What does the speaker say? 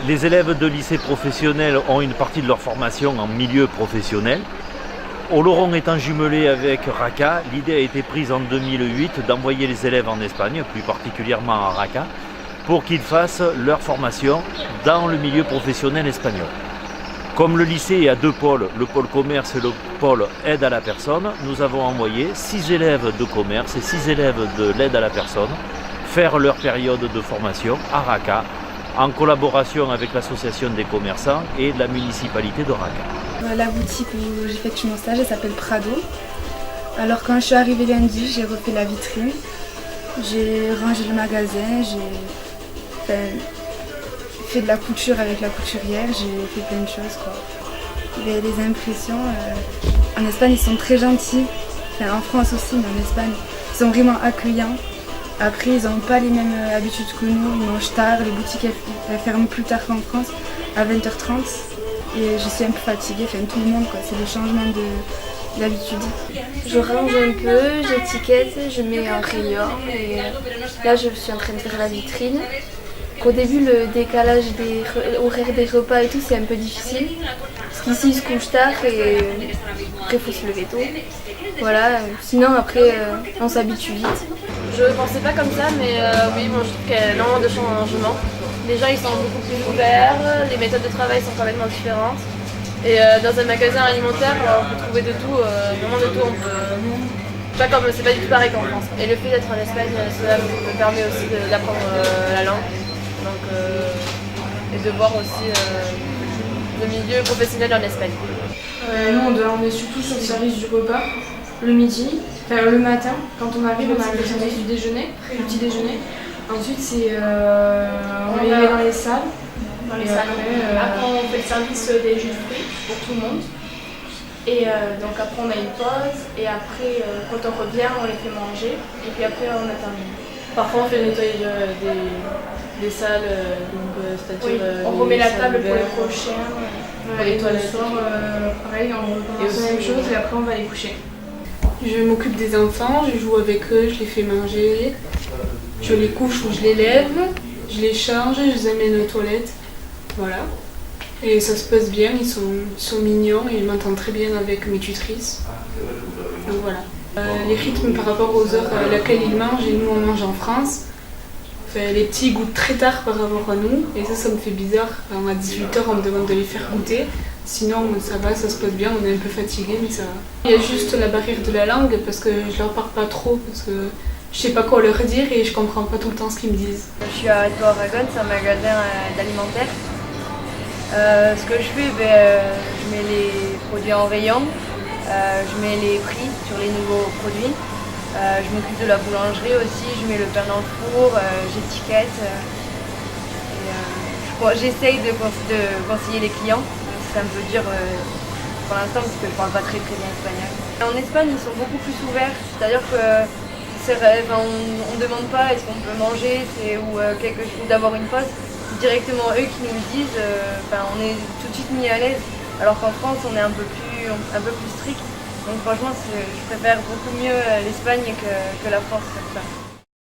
Les élèves de lycée professionnel ont une partie de leur formation en milieu professionnel. Oloron étant jumelé avec Raca, l'idée a été prise en 2008 d'envoyer les élèves en Espagne, plus particulièrement à Raca, pour qu'ils fassent leur formation dans le milieu professionnel espagnol. Comme le lycée a deux pôles, le pôle commerce et le pôle aide à la personne, nous avons envoyé 6 élèves de commerce et 6 élèves de l'aide à la personne faire leur période de formation à Raca, en collaboration avec l'association des commerçants et la municipalité de Raca. La boutique où j'effectue mon stage, elle s'appelle Prado. Alors quand je suis arrivée lundi, j'ai refait la vitrine, j'ai rangé le magasin, j'ai fait de la couture avec la couturière, j'ai fait plein de choses, quoi. Les impressions, en Espagne ils sont très gentils, en France aussi, mais en Espagne ils sont vraiment accueillants. Après ils n'ont pas les mêmes habitudes que nous, ils mangent tard, les boutiques elles ferment plus tard qu'en France, à 20h30. Et je suis un peu fatiguée, tout le monde, quoi. C'est le changement d'habitude. Je range un peu, j'étiquette, je mets un rayon et là je suis en train de faire la vitrine. Au début le décalage des horaires des repas et tout c'est un peu difficile. Parce qu'ici ils se couchent tard et après il faut se lever tôt. Voilà, sinon après on s'habitue vite. Je pensais pas comme ça mais oui moi je trouve qu'il y a énormément de changements. Les gens ils sont beaucoup plus ouverts, les méthodes de travail sont complètement différentes. Et dans un magasin alimentaire, on peut trouver de tout, vraiment de tout. Pas comme c'est pas du tout pareil qu'en France. Et le fait d'être en Espagne, cela me permet aussi d'apprendre la langue. Donc, et de voir aussi le milieu professionnel en Espagne. Nous on est surtout sur le service du repas, le midi, le matin, quand on arrive on a le service du déjeuner, du petit déjeuner. Ensuite, on les met dans les salles. Après, on fait le service des jus de fruits pour tout le monde. Et donc après, on a une pause. Et après, quand on revient, on les fait manger. Et puis après, on a terminé. Parfois, on fait le nettoyage des salles. C'est-à-dire, on remet la table pour les prochains. Et le soir, pareil, on recommence la même chose et après, on va les coucher. Je m'occupe des enfants, je joue avec eux, je les fais manger. Je les couche ou je les lève, je les change, je les amène aux toilettes. Voilà. Et ça se passe bien, ils sont mignons et ils m'entendent très bien avec mes tutrices. Donc voilà. Les rythmes par rapport aux heures à laquelle ils mangent, et nous on mange en France. Les petits goûtent très tard par rapport à nous et ça me fait bizarre. À 18h on me demande de les faire goûter. Sinon ça va, ça se passe bien, on est un peu fatigué mais ça va. Il y a juste la barrière de la langue parce que je leur parle pas trop parce que je sais pas quoi leur dire et je comprends pas tout le temps ce qu'ils me disent. Je suis à Edouard Aragon, c'est un magasin d'alimentaire. Ce que je fais, je mets les produits en rayon, je mets les prix sur les nouveaux produits. Je m'occupe de la boulangerie aussi, je mets le pain dans le four, j'étiquette. J'essaye de conseiller les clients. C'est un peu dur pour l'instant parce que je parle pas très bien espagnol. En Espagne, ils sont beaucoup plus ouverts, c'est-à-dire que on ne demande pas est-ce qu'on peut manger ou d'avoir une pause. C'est directement eux qui nous le disent, on est tout de suite mis à l'aise. Alors qu'en France, on est un peu plus strict. Donc franchement, je préfère beaucoup mieux l'Espagne que la France comme ça.